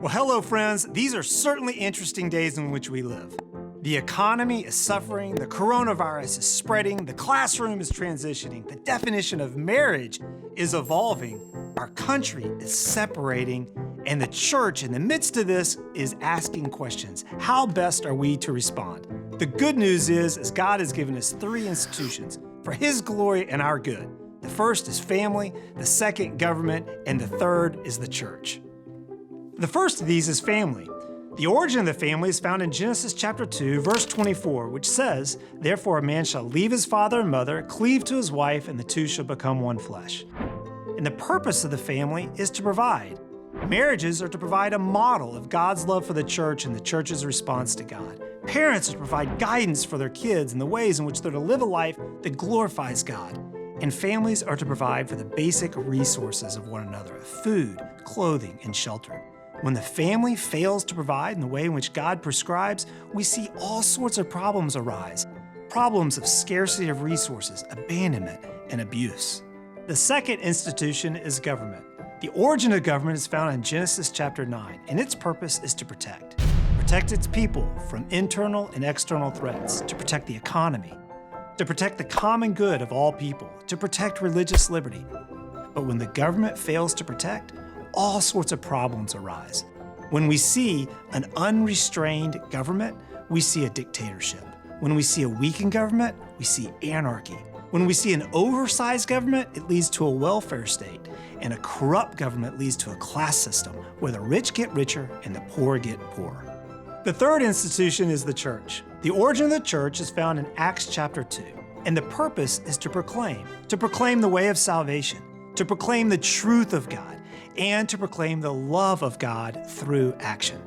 Well, hello, friends. These are certainly interesting days in which we live. The economy is suffering, the coronavirus is spreading, the classroom is transitioning, the definition of marriage is evolving, our country is separating, and the church in the midst of this is asking questions. How best are we to respond? The good news is God has given us three institutions for His glory and our good. The first is family, the second government, and the third is the church. The first of these is family. The origin of the family is found in Genesis chapter 2, verse 24, which says, "Therefore a man shall leave his father and mother, cleave to his wife, and the two shall become one flesh." And the purpose of the family is to provide. Marriages are to provide a model of God's love for the church and the church's response to God. Parents are to provide guidance for their kids in the ways in which they're to live a life that glorifies God. And families are to provide for the basic resources of one another, food, clothing, and shelter. When the family fails to provide in the way in which God prescribes, we see all sorts of problems arise. Problems of scarcity of resources, abandonment, and abuse. The second institution is government. The origin of government is found in Genesis chapter 9, and its purpose is to protect. Protect its people from internal and external threats, to protect the economy, to protect the common good of all people, to protect religious liberty. But when the government fails to protect, all sorts of problems arise. When we see an unrestrained government, we see a dictatorship. When we see a weakened government, we see anarchy. When we see an oversized government, it leads to a welfare state. And a corrupt government leads to a class system where the rich get richer and the poor get poorer. The third institution is the church. The origin of the church is found in Acts chapter 2. And the purpose is to proclaim the way of salvation, to proclaim the truth of God, and to proclaim the love of God through action.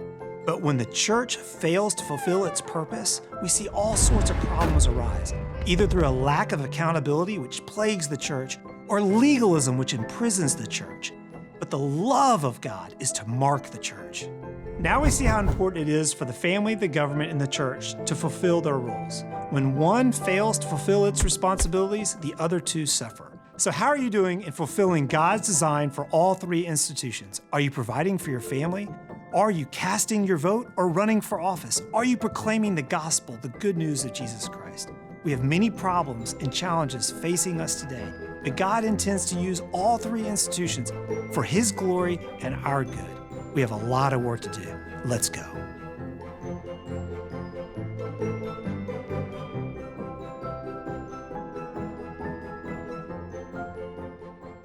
But when the church fails to fulfill its purpose, we see all sorts of problems arise, either through a lack of accountability which plagues the church, or legalism which imprisons the church. But the love of God is to mark the church. Now we see how important it is for the family, the government, and the church to fulfill their roles. When one fails to fulfill its responsibilities, the other two suffer. So how are you doing in fulfilling God's design for all three institutions? Are you providing for your family? Are you casting your vote or running for office? Are you proclaiming the gospel, the good news of Jesus Christ? We have many problems and challenges facing us today, but God intends to use all three institutions for His glory and our good. We have a lot of work to do. Let's go.